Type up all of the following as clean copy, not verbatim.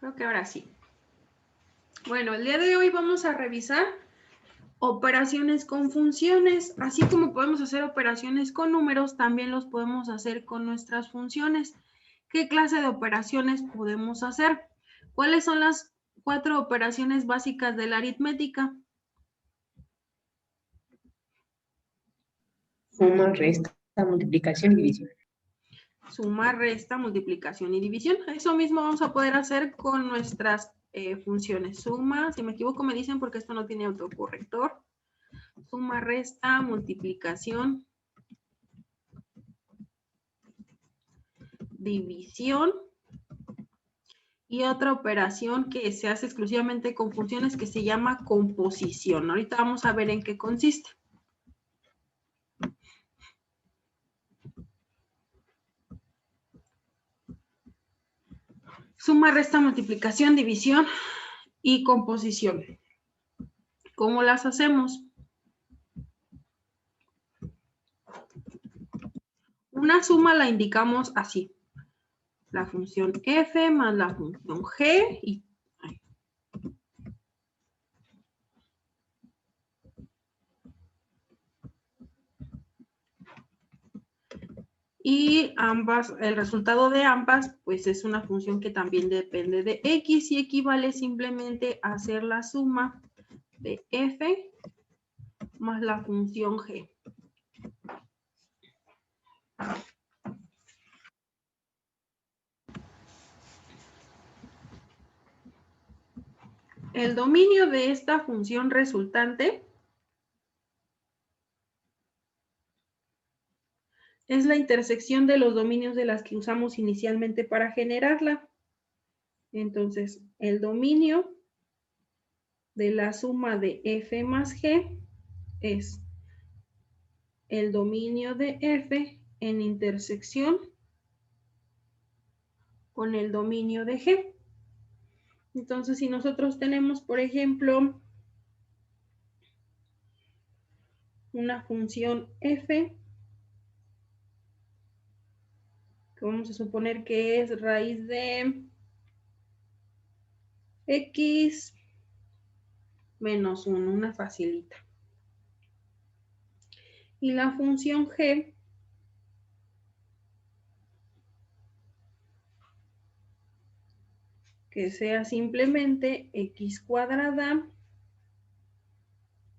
Creo que ahora sí. Bueno, el día de hoy vamos a revisar operaciones con funciones. Así como podemos hacer operaciones con números, también los podemos hacer con nuestras funciones. ¿Qué clase de operaciones podemos hacer? ¿Cuáles son las 4 operaciones básicas de la aritmética? Suma, resta, multiplicación y división. Suma, resta, multiplicación y división. Eso mismo vamos a poder hacer con nuestras funciones. Suma, si me equivoco me dicen porque esto no tiene autocorrector. Suma, resta, multiplicación, división. Y otra operación que se hace exclusivamente con funciones que se llama composición. Ahorita vamos a ver en qué consiste. Suma, resta, multiplicación, división y composición. ¿Cómo las hacemos? Una suma la indicamos así. La función f más la función g y ambas, el resultado de ambas, pues es una función que también depende de x y equivale simplemente a hacer la suma de f más la función g. El dominio de esta función resultante es la intersección de los dominios de las que usamos inicialmente para generarla. Entonces, el dominio de la suma de f más g es el dominio de f en intersección con el dominio de g. Entonces, si nosotros tenemos, por ejemplo, una función f, que vamos a suponer que es raíz de x menos 1, una facilita. Y la función g que sea simplemente x cuadrada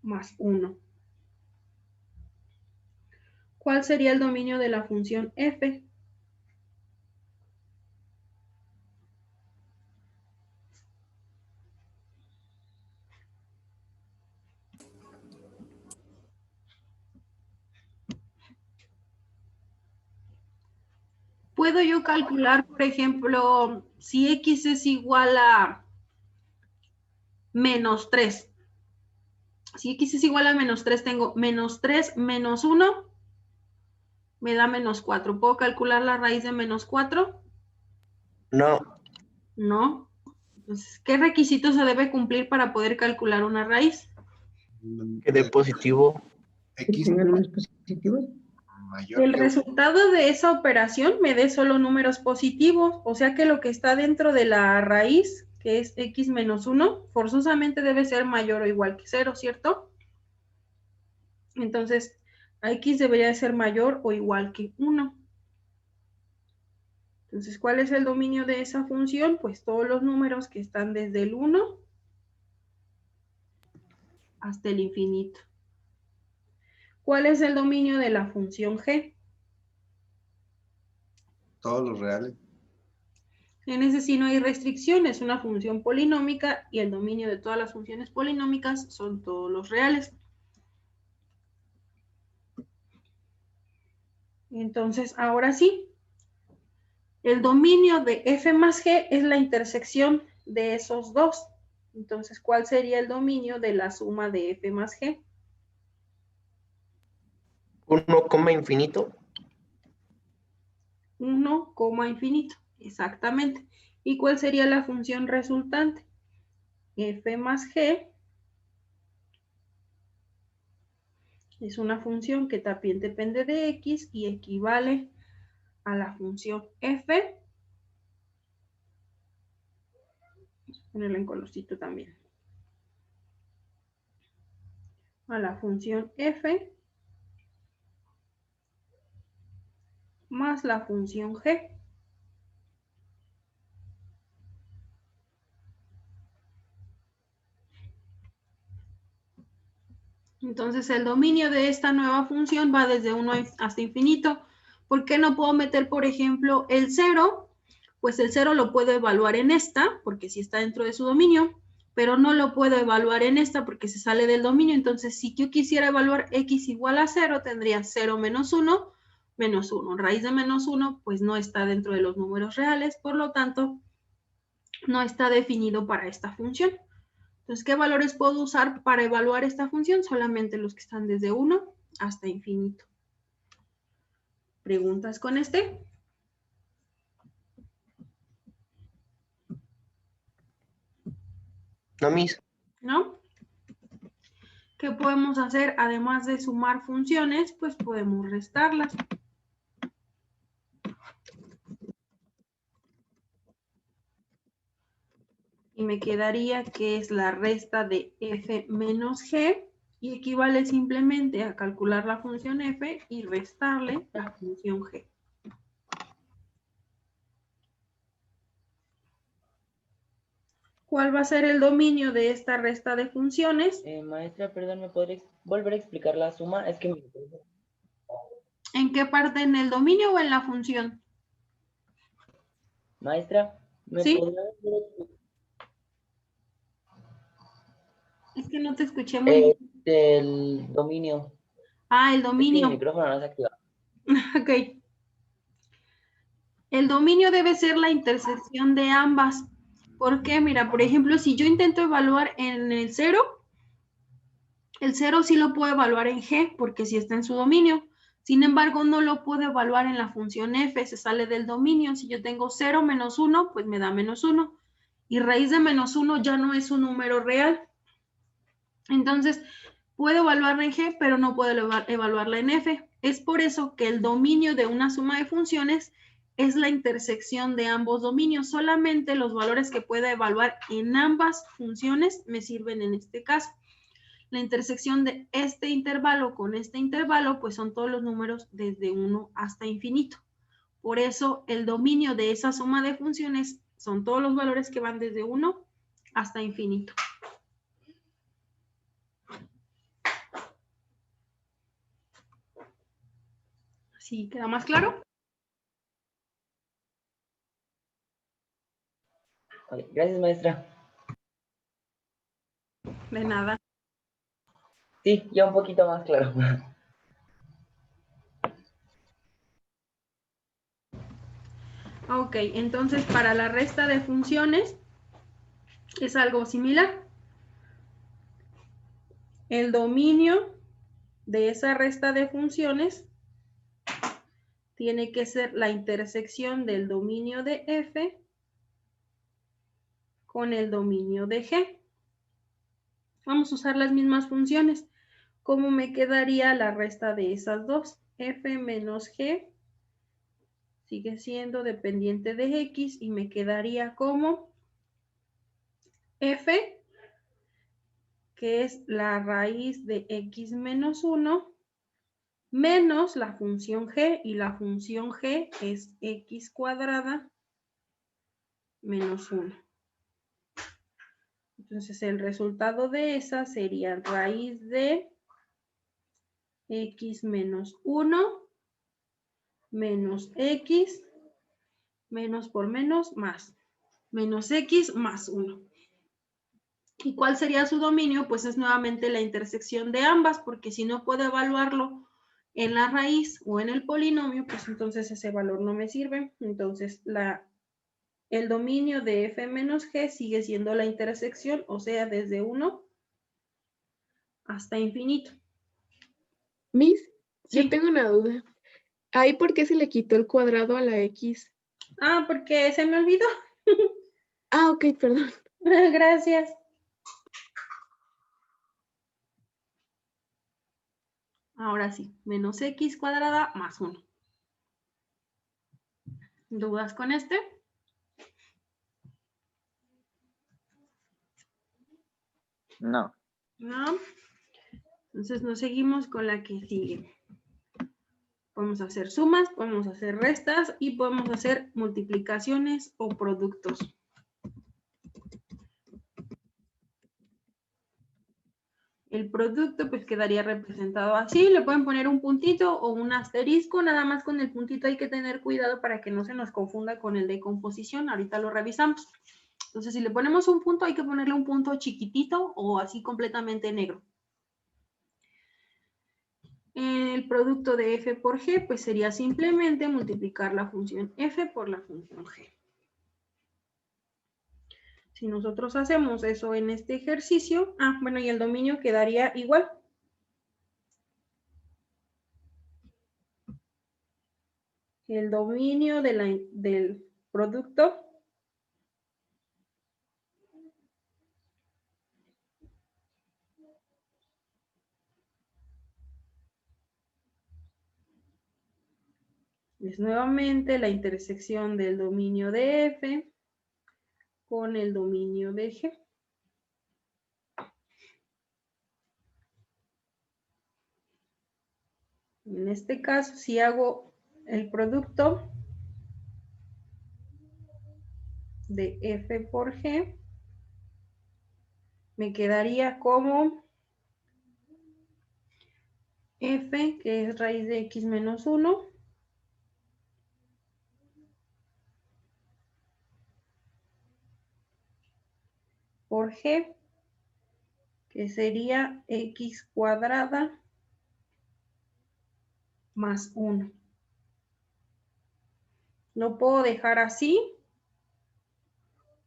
más 1. ¿Cuál sería el dominio de la función f? Puedo yo calcular, por ejemplo, si x es igual a menos 3. Si x es igual a menos 3, tengo menos 3 menos 1, me da menos 4. ¿Puedo calcular la raíz de menos 4? No. No. Entonces, ¿qué requisito se debe cumplir para poder calcular una raíz? Que de positivo. X números positivos. El resultado de esa operación me dé solo números positivos, o sea que lo que está dentro de la raíz, que es x menos 1, forzosamente debe ser mayor o igual que 0, ¿cierto? Entonces, a x debería ser mayor o igual que 1. Entonces, ¿cuál es el dominio de esa función? Pues todos los números que están desde el 1 hasta el infinito. ¿Cuál es el dominio de la función g? Todos los reales. En ese sí no hay restricción, es una función polinómica y el dominio de todas las funciones polinómicas son todos los reales. Entonces, ahora sí, el dominio de f más g es la intersección de esos dos. Entonces, ¿cuál sería el dominio de la suma de f más g? 1, infinito. 1, infinito, exactamente. ¿Y cuál sería la función resultante? F más g es una función que también depende de x y equivale a la función f Ponerla en colorcito también. A la función f más la función g. Entonces el dominio de esta nueva función va desde 1 hasta infinito. ¿Por qué no puedo meter, por ejemplo, el 0? Pues el 0 lo puedo evaluar en esta, porque sí está dentro de su dominio, pero no lo puedo evaluar en esta porque se sale del dominio. Entonces, si yo quisiera evaluar x igual a 0, tendría 0 menos 1, menos 1. Raíz de menos 1, pues no está dentro de los números reales, por lo tanto, no está definido para esta función. Entonces, ¿qué valores puedo usar para evaluar esta función? Solamente los que están desde 1 hasta infinito. ¿Preguntas con este? No, Miss. ¿No? ¿Qué podemos hacer? Además de sumar funciones, pues podemos restarlas. Y me quedaría que es la resta de f menos g, y equivale simplemente a calcular la función f y restarle la función g. ¿Cuál va a ser el dominio de esta resta de funciones? Maestra, perdón, ¿me podría volver a explicar la suma? Es que me... ¿En qué parte? ¿En el dominio o en la función? Maestra, ¿me ¿Sí? podría volver a explicar? Es que no te escuché muy bien. Del dominio. Ah, el Es que mi dominio. micrófono no se activa. Ok. El dominio debe ser la intersección de ambas. ¿Por qué? Mira, por ejemplo, si yo intento evaluar en el 0 sí lo puedo evaluar en g, porque sí está en su dominio. Sin embargo, no lo puedo evaluar en la función f, se sale del dominio. Si yo tengo 0 menos 1, pues me da menos 1. Y raíz de menos 1 ya no es un número real. Entonces, puedo evaluarla en g, pero no puedo evaluarla en f. Es por eso que el dominio de una suma de funciones es la intersección de ambos dominios. Solamente los valores que pueda evaluar en ambas funciones me sirven en este caso. La intersección de este intervalo con este intervalo, pues son todos los números desde 1 hasta infinito. Por eso el dominio de esa suma de funciones son todos los valores que van desde 1 hasta infinito. ¿Sí queda más claro? Vale, gracias, maestra. De nada. Sí, ya un poquito más claro. Ok, entonces para la resta de funciones es algo similar. El dominio de esa resta de funciones tiene que ser la intersección del dominio de f con el dominio de g. Vamos a usar las mismas funciones. ¿Cómo me quedaría la resta de esas dos? F menos g sigue siendo dependiente de x y me quedaría como f, que es la raíz de x menos 1, menos la función g, y la función g es x cuadrada menos 1. Entonces el resultado de esa sería raíz de x menos 1 menos x, menos por menos más, menos x más 1. ¿Y cuál sería su dominio? Pues es nuevamente la intersección de ambas, porque si no puedo evaluarlo en la raíz o en el polinomio, pues entonces ese valor no me sirve. Entonces el dominio de f menos g sigue siendo la intersección, o sea, desde 1 hasta infinito. Miss, Sí. yo tengo una duda. ¿Ahí por qué se le quitó el cuadrado a la X? Ah, porque se me olvidó. Ah, ok, perdón. Gracias. Ahora sí, menos x cuadrada más 1. ¿Dudas con este? No. ¿No? Entonces nos seguimos con la que sigue. Podemos hacer sumas, podemos hacer restas y podemos hacer multiplicaciones o productos. El producto pues quedaría representado así. Le pueden poner un puntito o un asterisco. Nada más con el puntito hay que tener cuidado para que no se nos confunda con el de composición. Ahorita lo revisamos. Entonces si le ponemos un punto hay que ponerle un punto chiquitito o así completamente negro. El producto de f por g pues sería simplemente multiplicar la función f por la función g. Si nosotros hacemos eso en este ejercicio, bueno, y el dominio quedaría igual. El dominio del producto es nuevamente la intersección del dominio de f con el dominio de g. En este caso, si hago el producto de f por g, me quedaría como f, que es raíz de x menos 1, por g, que sería x cuadrada más 1. Lo puedo dejar así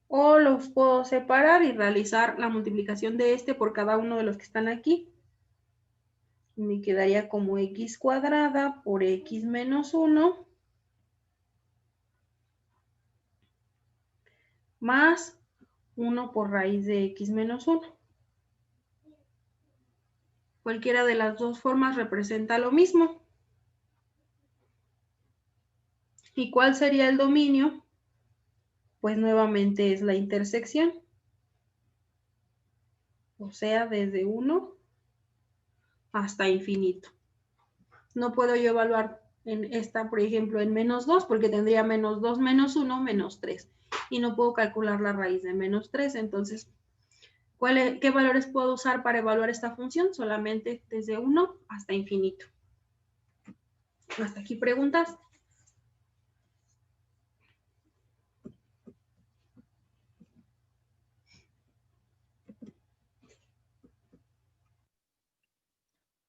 o los puedo separar y realizar la multiplicación de este por cada uno de los que están aquí. Me quedaría como x cuadrada por x menos 1 más 1 por raíz de x menos 1. Cualquiera de las dos formas representa lo mismo. ¿Y cuál sería el dominio? Pues nuevamente es la intersección. O sea, desde 1 hasta infinito. No puedo yo evaluar en esta, por ejemplo, en menos 2, porque tendría menos 2 menos 1 menos 3. Y no puedo calcular la raíz de menos 3. Entonces, ¿qué valores puedo usar para evaluar esta función? Solamente desde 1 hasta infinito. ¿Hasta aquí preguntas?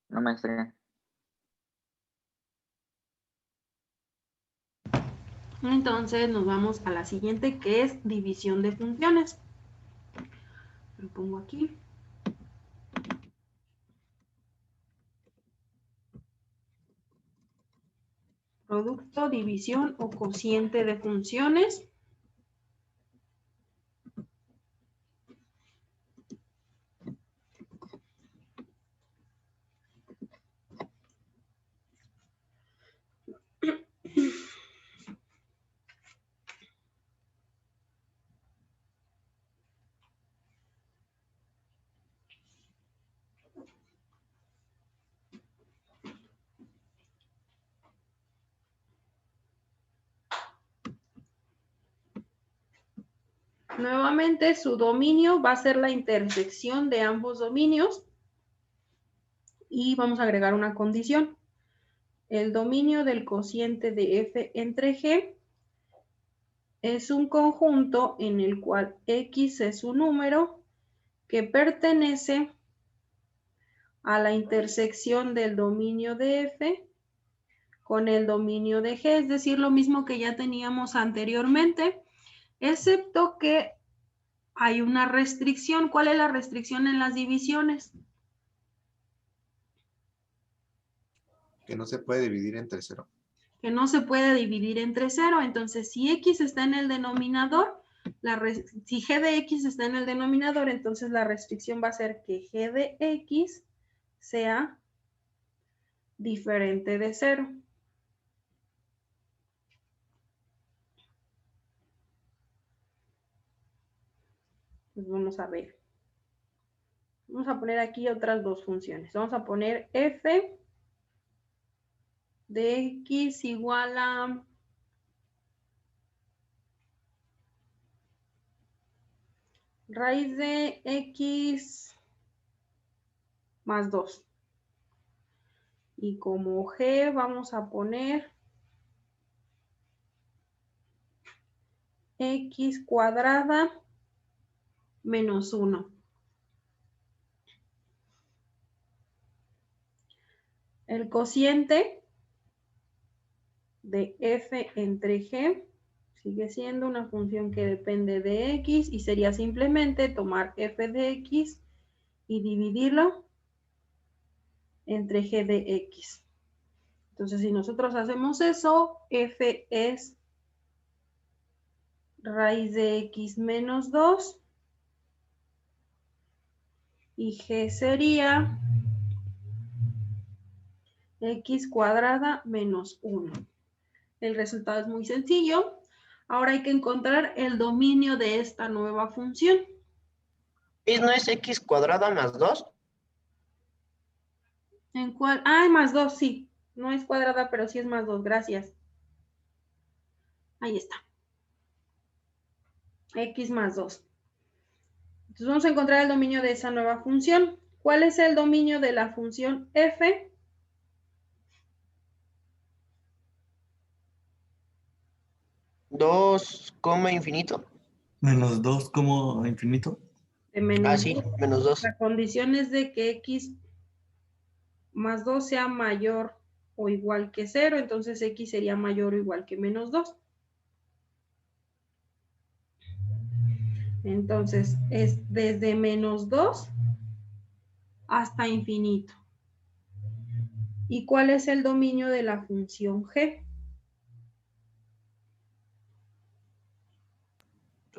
No, maestra. Entonces nos vamos a la siguiente, que es división de funciones. Lo pongo aquí. Producto, división o cociente de funciones. Nuevamente su dominio va a ser la intersección de ambos dominios y vamos a agregar una condición. El dominio del cociente de f entre g es un conjunto en el cual x es un número que pertenece a la intersección del dominio de f con el dominio de g, es decir, lo mismo que ya teníamos anteriormente, excepto que hay una restricción. ¿Cuál es la restricción en las divisiones? Que no se puede dividir entre 0. Que no se puede dividir entre 0. Entonces, si x está en el denominador, si g de x está en el denominador, entonces la restricción va a ser que g de x sea diferente de 0. Pues vamos a ver. Vamos a poner aquí otras dos funciones. Vamos a poner f de x igual a raíz de x más 2. Y como g vamos a poner x cuadrada menos 1. El cociente de f entre g sigue siendo una función que depende de x y sería simplemente tomar f de x y dividirlo entre g de x. Entonces, si nosotros hacemos eso, f es raíz de x menos 2 y g sería x cuadrada menos 1. El resultado es muy sencillo. Ahora hay que encontrar el dominio de esta nueva función. ¿No es x cuadrada más 2? ¿En cuál? Ah, más 2, sí. No es cuadrada, pero sí es más 2. Gracias. Ahí está. X más 2. Entonces vamos a encontrar el dominio de esa nueva función. ¿Cuál es el dominio de la función f? ¿2, infinito? Menos 2 como infinito. De menos Ah, sí, 2. menos 2. La condición es de que x más 2 sea mayor o igual que 0, entonces x sería mayor o igual que menos 2. Entonces es desde menos 2 hasta infinito. ¿Y cuál es el dominio de la función g?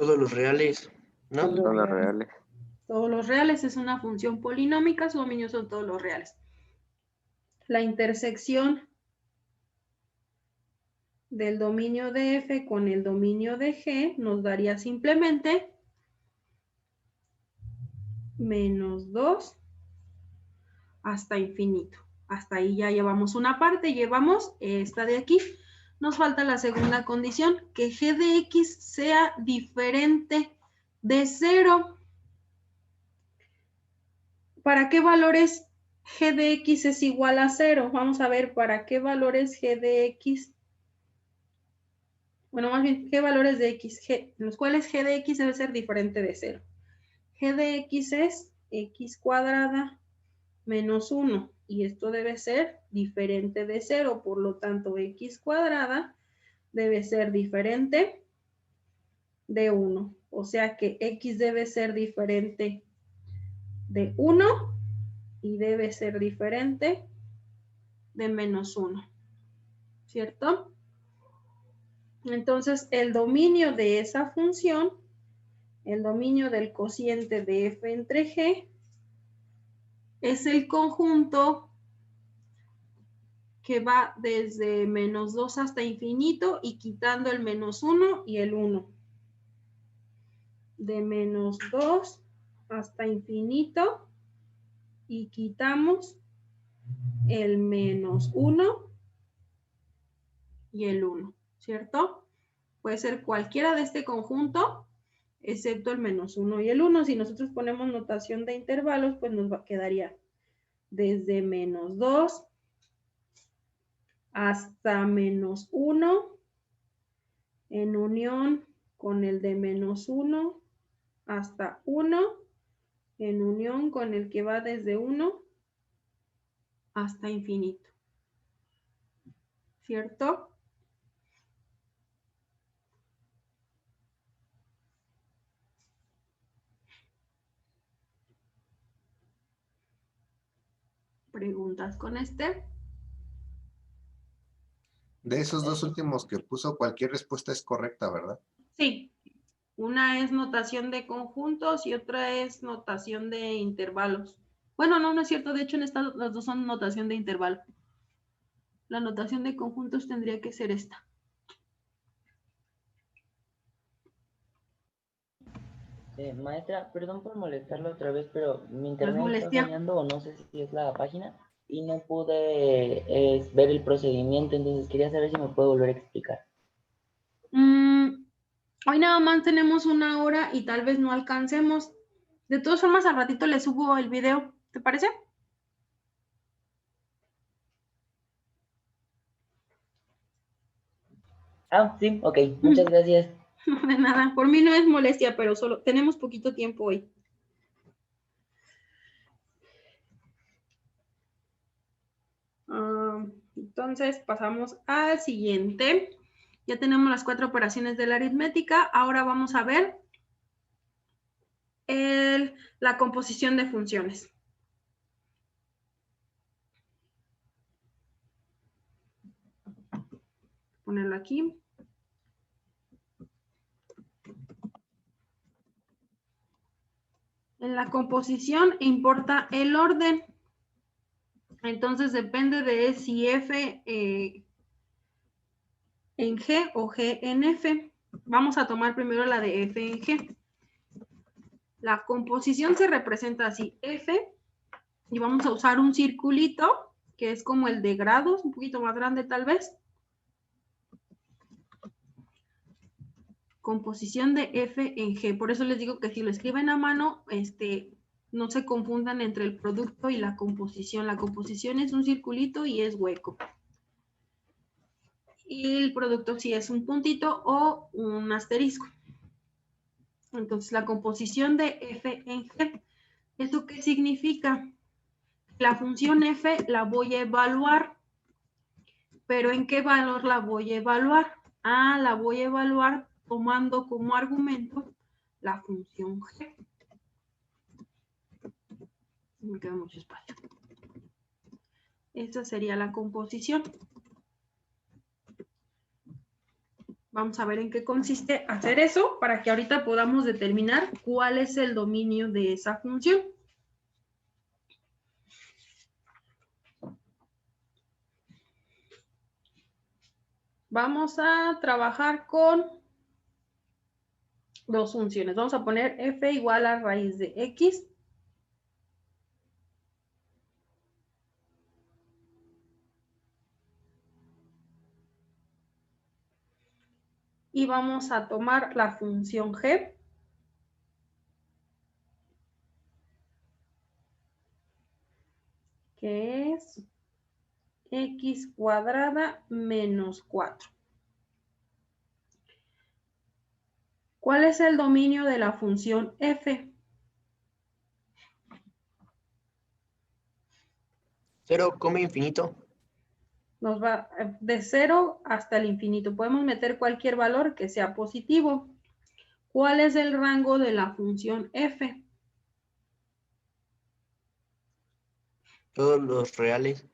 Todos los reales, ¿no? Todos los reales. Todos los reales es una función polinómica, su dominio son todos los reales. La intersección del dominio de f con el dominio de g nos daría simplemente menos 2 hasta infinito. Hasta ahí ya llevamos una parte, llevamos esta de aquí. Nos falta la segunda condición, que g de x sea diferente de 0. ¿Para qué valores g de x es igual a 0? Vamos a ver para qué valores g de x. Bueno, más bien, ¿qué valores de x? En los cuales g de x debe ser diferente de 0. G de x es x cuadrada menos 1. Y esto debe ser diferente de 0. Por lo tanto, x cuadrada debe ser diferente de 1. O sea que x debe ser diferente de 1 y debe ser diferente de menos 1. ¿Cierto? Entonces, el dominio de esa función, el dominio del cociente de f entre g, es el conjunto que va desde menos 2 hasta infinito y quitando el menos 1 y el 1. De menos 2 hasta infinito y quitamos el menos 1 y el 1, ¿cierto? Puede ser cualquiera de este conjunto, excepto el menos 1 y el 1. Si nosotros ponemos notación de intervalos, pues nos quedaría desde menos 2 hasta menos 1 en unión con el de menos 1 hasta 1 en unión con el que va desde 1 hasta infinito. ¿Cierto? ¿Preguntas con este? De esos dos últimos que puso, cualquier respuesta es correcta, ¿verdad? Sí. Una es notación de conjuntos y otra es notación de intervalos. Bueno, no es cierto. De hecho, en estas las dos son notación de intervalo. La notación de conjuntos tendría que ser esta. Maestra, perdón por molestarla otra vez, pero mi No es internet está molestia. fallando o no sé si es la página y no pude ver el procedimiento, entonces quería saber si me puede volver a explicar. Hoy nada más tenemos una hora y tal vez no alcancemos. De todas formas, al ratito le subo el video. ¿Te parece? Ah, sí, ok, muchas gracias. No, de nada. Por mí no es molestia, pero solo tenemos poquito tiempo hoy. Entonces pasamos al siguiente. Ya tenemos las 4 operaciones de la aritmética. Ahora vamos a ver la composición de funciones. Ponerlo aquí. En la composición importa el orden. Entonces depende de si F en G o G en F. Vamos a tomar primero la de F en G. La composición se representa así, F, y vamos a usar un circulito, que es como el de grados, un poquito más grande tal vez. Composición de F en G. Por eso les digo que si lo escriben a mano, no se confundan entre el producto y la composición. La composición es un circulito y es hueco. Y el producto sí es un puntito o un asterisco. Entonces, la composición de F en G. ¿Esto qué significa? La función F la voy a evaluar. ¿Pero en qué valor la voy a evaluar? La voy a evaluar tomando como argumento la función G. Me queda mucho espacio. Esta sería la composición. Vamos a ver en qué consiste hacer eso para que ahorita podamos determinar cuál es el dominio de esa función. Vamos a trabajar con dos funciones. Vamos a poner f igual a raíz de x. Y vamos a tomar la función g. Que es x cuadrada menos 4. ¿Cuál es el dominio de la función f? 0, infinito. Nos va de 0 hasta el infinito. Podemos meter cualquier valor que sea positivo. ¿Cuál es el rango de la función f? Todos los reales.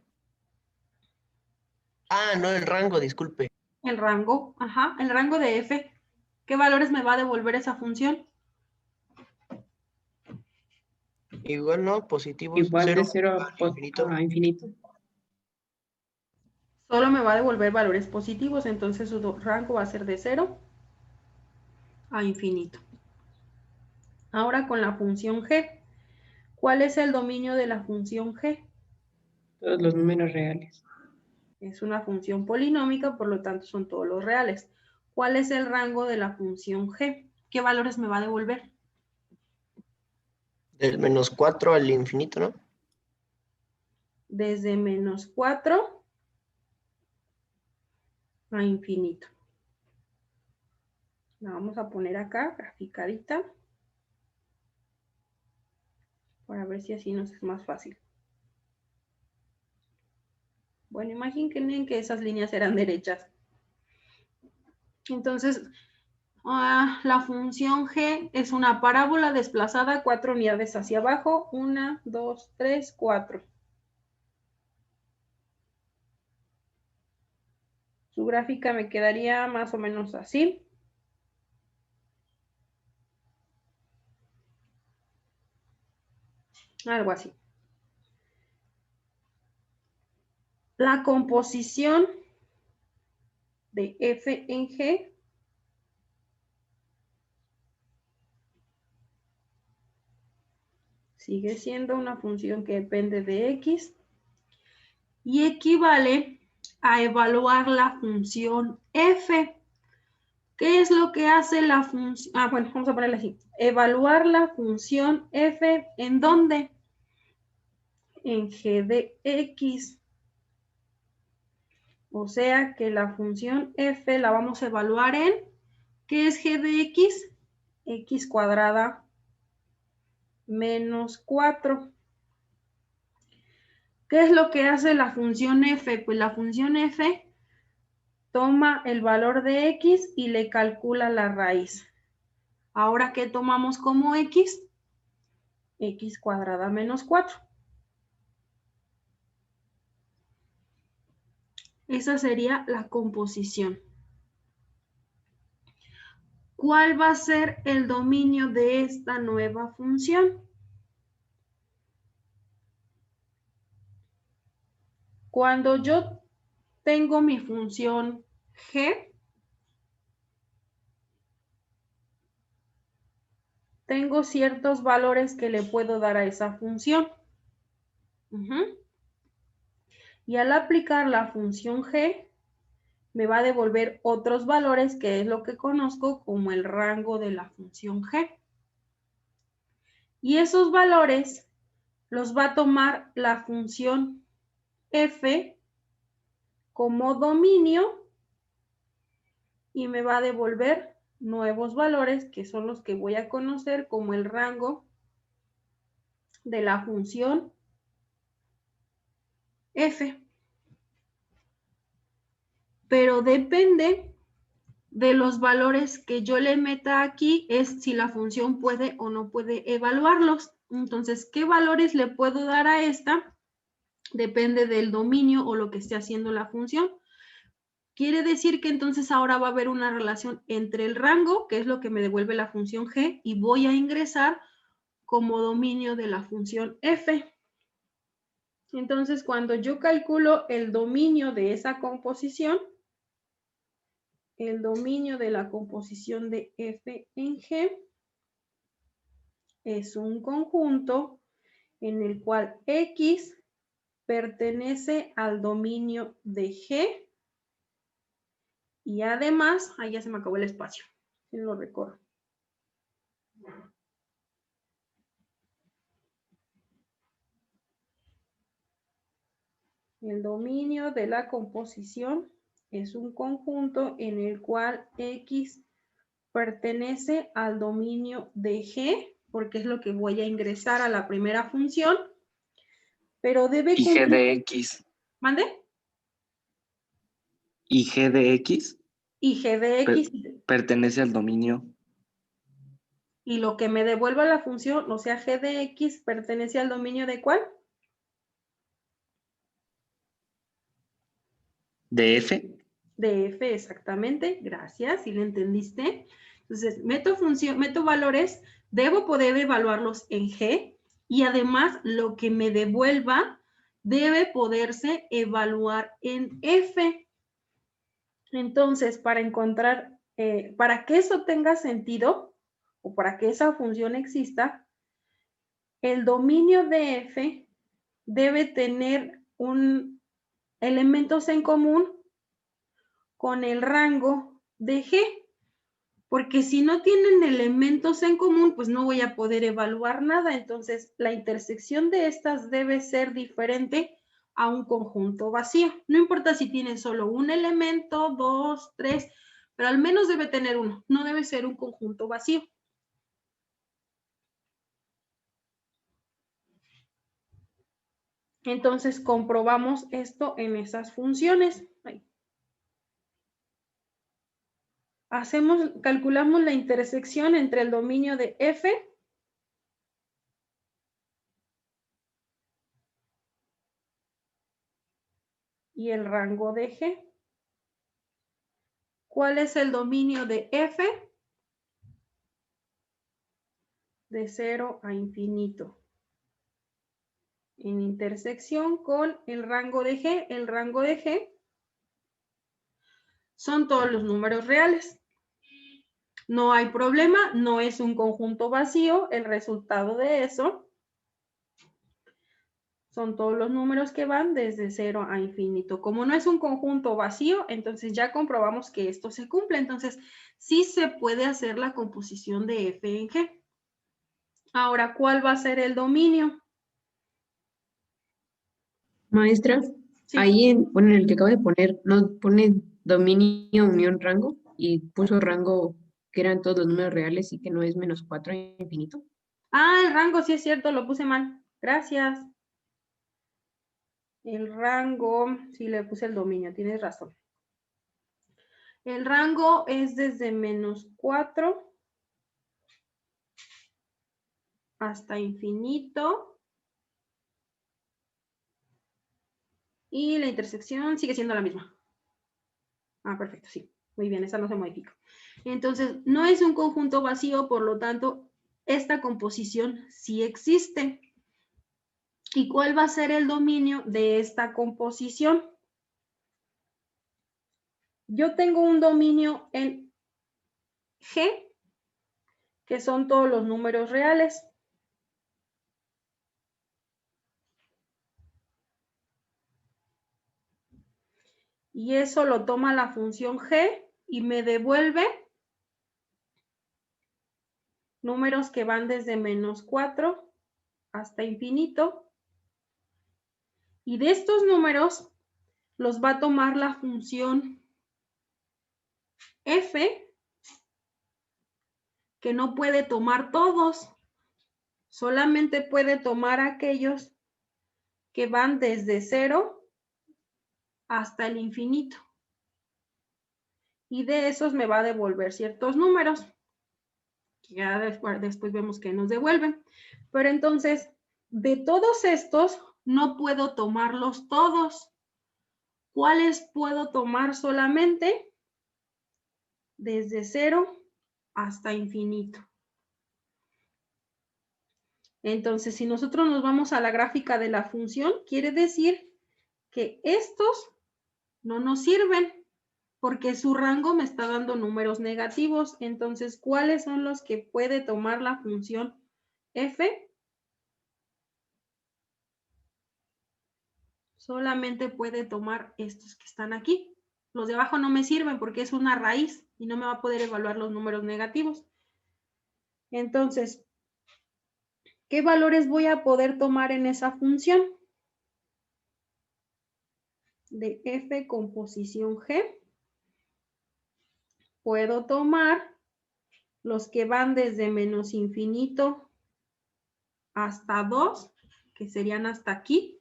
No, el rango, disculpe. El rango, el rango de f. ¿Qué valores me va a devolver esa función? Igual no, positivos. Igual de 0 0 infinito. a infinito. Solo me va a devolver valores positivos, entonces su rango va a ser de 0 a infinito. Ahora con la función g. ¿Cuál es el dominio de la función g? Todos los números reales. Es una función polinómica, por lo tanto son todos los reales. ¿Cuál es el rango de la función g? ¿Qué valores me va a devolver? Del menos 4 al infinito, ¿no? Desde menos 4 a infinito. La vamos a poner acá, graficadita, para ver si así nos es más fácil. Bueno, imaginen que esas líneas eran derechas. Entonces, la función g es una parábola desplazada 4 unidades hacia abajo. 1, 2, 3, 4. Su gráfica me quedaría más o menos así. Algo así. La composición de f en g Sigue siendo una función que depende de x y equivale a evaluar la función f. ¿Qué es lo que hace la función? Bueno, vamos a ponerle así. Evaluar la función f, ¿en dónde? En g de x. O sea que la función f la vamos a evaluar en, ¿qué es g de x? X cuadrada menos 4. ¿Qué es lo que hace la función f? Pues la función f toma el valor de x y le calcula la raíz. Ahora, ¿qué tomamos como x? X cuadrada menos 4. Esa sería la composición. ¿Cuál va a ser el dominio de esta nueva función? Cuando yo tengo mi función g, tengo ciertos valores que le puedo dar a esa función. Y al aplicar la función g, me va a devolver otros valores, que es lo que conozco como el rango de la función g. Y esos valores los va a tomar la función f como dominio y me va a devolver nuevos valores, que son los que voy a conocer como el rango de la función f. Pero depende de los valores que yo le meta aquí, es si la función puede o no puede evaluarlos. Entonces, ¿qué valores le puedo dar a esta? Depende del dominio o lo que esté haciendo la función. Quiere decir que entonces ahora va a haber una relación entre el rango, que es lo que me devuelve la función g, y voy a ingresar como dominio de la función f. Entonces, cuando yo calculo el dominio de esa composición, el dominio de la composición de f en g es un conjunto en el cual x pertenece al dominio de g y además, ahí ya se me acabó el espacio, si lo recorro. El dominio de la composición es un conjunto en el cual x pertenece al dominio de g, porque es lo que voy a ingresar a la primera función, pero debe ¿Y g de x? ¿Mande? ¿Y g de x? Y g de x. Pertenece al dominio. Y lo que me devuelva la función, o sea, g de x, pertenece al dominio ¿de cuál? ¿De f? De f, exactamente. Gracias, si lo entendiste. Entonces, meto valores, debo poder evaluarlos en g y además lo que me devuelva debe poderse evaluar en f. Entonces, para encontrar, para que eso tenga sentido o para que esa función exista, el dominio de f debe tener elementos en común con el rango de g, porque si no tienen elementos en común, pues no voy a poder evaluar nada. Entonces, la intersección de estas debe ser diferente a un conjunto vacío. No importa si tiene solo un elemento, 2, 3, pero al menos debe tener uno. No debe ser un conjunto vacío. Entonces, comprobamos esto en esas funciones. Calculamos la intersección entre el dominio de f y el rango de g. ¿Cuál es el dominio de f? De 0 a infinito. En intersección con el rango de g. El rango de g son todos los números reales. No hay problema, no es un conjunto vacío el resultado de eso. Son todos los números que van desde 0 a infinito. Como no es un conjunto vacío, entonces ya comprobamos que esto se cumple. Entonces, sí se puede hacer la composición de f en g. Ahora, ¿cuál va a ser el dominio? Maestra, Sí. ahí en el que acabo de poner, no pone dominio unión rango y puso rango que eran todos los números reales y que no es -4 a infinito. Ah, el rango, sí es cierto, lo puse mal. Gracias. El rango, sí le puse el dominio, tienes razón. El rango es desde -4 hasta infinito. Y la intersección sigue siendo la misma. Ah, perfecto, sí. Muy bien, esa no se modifica. Entonces, no es un conjunto vacío, por lo tanto, esta composición sí existe. ¿Y cuál va a ser el dominio de esta composición? Yo tengo un dominio en G, que son todos los números reales. Y eso lo toma la función G y me devuelve números que van desde -4 hasta infinito. Y de estos números los va a tomar la función f, que no puede tomar todos, solamente puede tomar aquellos que van desde 0 hasta el infinito. Y de esos me va a devolver ciertos números, que ya después vemos que nos devuelven. Pero entonces, de todos estos, no puedo tomarlos todos. ¿Cuáles puedo tomar solamente? Desde 0 hasta infinito. Entonces, si nosotros nos vamos a la gráfica de la función, quiere decir que estos no nos sirven porque su rango me está dando números negativos. Entonces, ¿cuáles son los que puede tomar la función f? Solamente puede tomar estos que están aquí. Los de abajo no me sirven porque es una raíz y no me va a poder evaluar los números negativos. Entonces, ¿qué valores voy a poder tomar en esa función? De f composición g, puedo tomar los que van desde menos infinito hasta 2, que serían hasta aquí.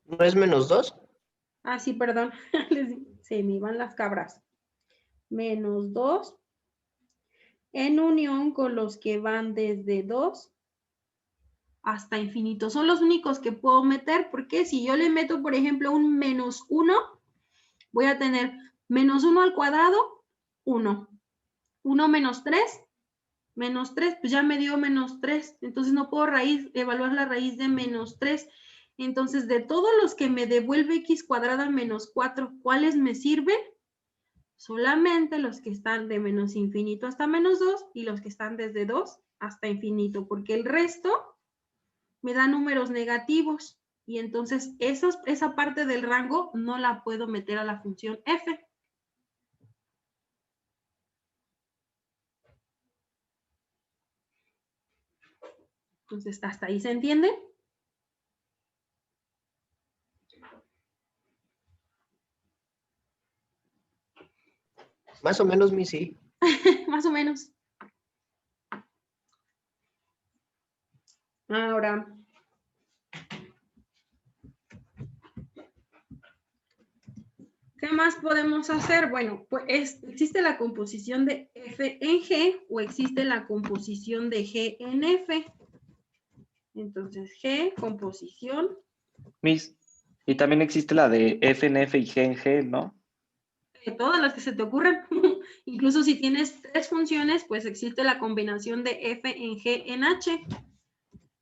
¿No es -2? Ah, sí, perdón, se me iban las cabras. -2 en unión con los que van desde 2 hasta infinito. Son los únicos que puedo meter, porque si yo le meto, por ejemplo, un -1, voy a tener -1 al cuadrado, 1. 1 menos 3, pues ya me dio -3. Entonces no puedo evaluar la raíz de -3. Entonces, de todos los que me devuelve x cuadrada -4, ¿cuáles me sirven? Solamente los que están de menos infinito hasta -2 y los que están desde 2 hasta infinito, porque el resto me da números negativos y entonces esa parte del rango no la puedo meter a la función f. Entonces, ¿hasta ahí se entiende? Más o menos, mi sí. Más o menos. Ahora, ¿qué más podemos hacer? Bueno, pues existe la composición de f en g o existe la composición de g en f. Entonces, g, composición. Miss, y también existe la de F en F y G en G, ¿no? Todas las que se te ocurran. Incluso si tienes 3 funciones, pues existe la combinación de f en g en h.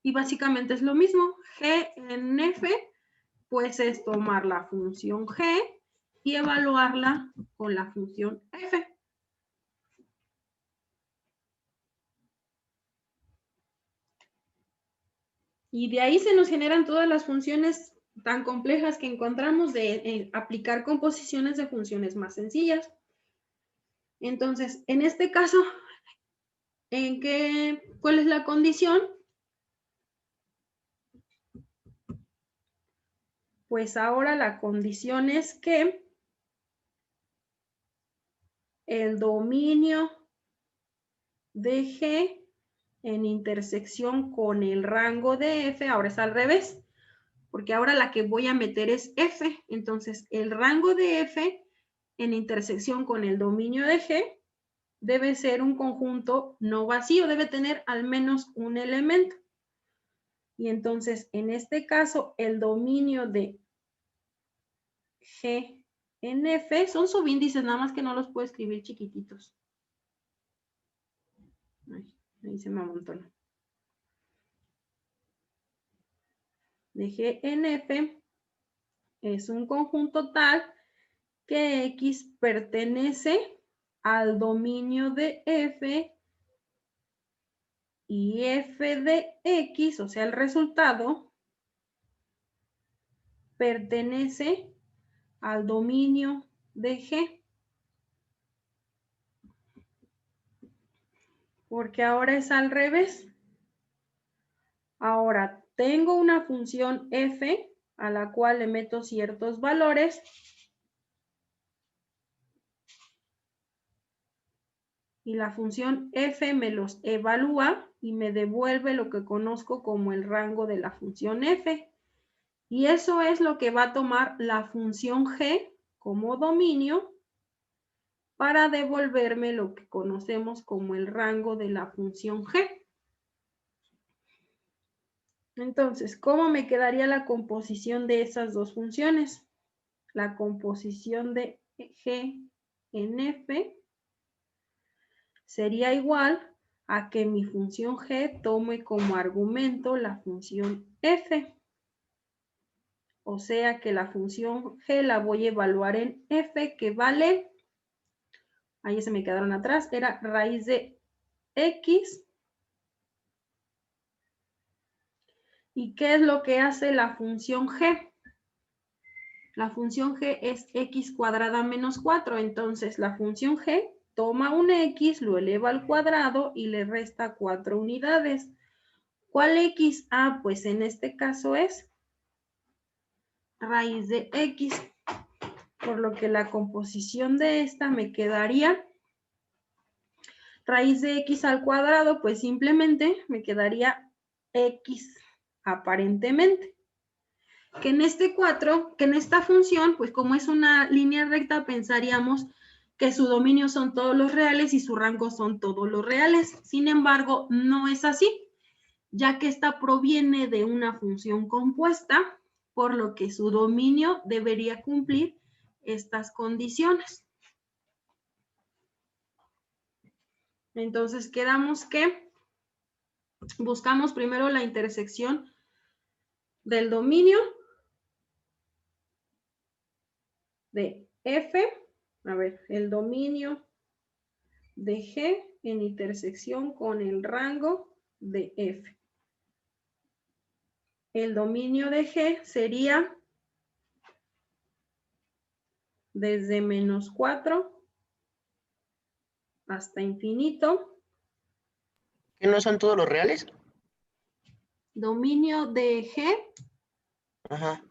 Y básicamente es lo mismo. G en f, pues es tomar la función g y evaluarla con la función f. Y de ahí se nos generan todas las funciones tan complejas que encontramos de aplicar composiciones de funciones más sencillas. Entonces, en este caso, ¿cuál es la condición? Pues ahora la condición es que el dominio de G en intersección con el rango de F, ahora es al revés, porque ahora la que voy a meter es F, entonces el rango de F en intersección con el dominio de G debe ser un conjunto no vacío, debe tener al menos un elemento. Y entonces, en este caso, el dominio de G en F son subíndices, nada más que no los puedo escribir chiquititos. Ahí se me amontona. De G en F es un conjunto tal que X pertenece al dominio de F y F de X, o sea, el resultado, pertenece al dominio de G. Porque ahora es al revés. Ahora tengo una función F a la cual le meto ciertos valores. Y la función F me los evalúa y me devuelve lo que conozco como el rango de la función F. Y eso es lo que va a tomar la función G como dominio para devolverme lo que conocemos como el rango de la función G. Entonces, ¿cómo me quedaría la composición de esas dos funciones? La composición de G en F sería igual a que mi función G tome como argumento la función F. O sea que la función G la voy a evaluar en F, que vale, ahí se me quedaron atrás, era raíz de X. ¿Y qué es lo que hace la función G? La función G es X cuadrada menos 4, entonces la función G toma un X, lo eleva al cuadrado y le resta 4 unidades. ¿Cuál X? Ah, pues en este caso es raíz de X, por lo que la composición de esta me quedaría raíz de X al cuadrado, pues simplemente me quedaría X aparentemente. Que en este 4, que en esta función, pues como es una línea recta, pensaríamos que su dominio son todos los reales y su rango son todos los reales. Sin embargo, no es así, ya que esta proviene de una función compuesta, por lo que su dominio debería cumplir estas condiciones. Entonces, quedamos que buscamos primero la intersección del dominio de F, a ver, el dominio de G en intersección con el rango de F. El dominio de G sería desde menos 4 hasta infinito. ¿Que no son todos los reales? Dominio de G Ajá.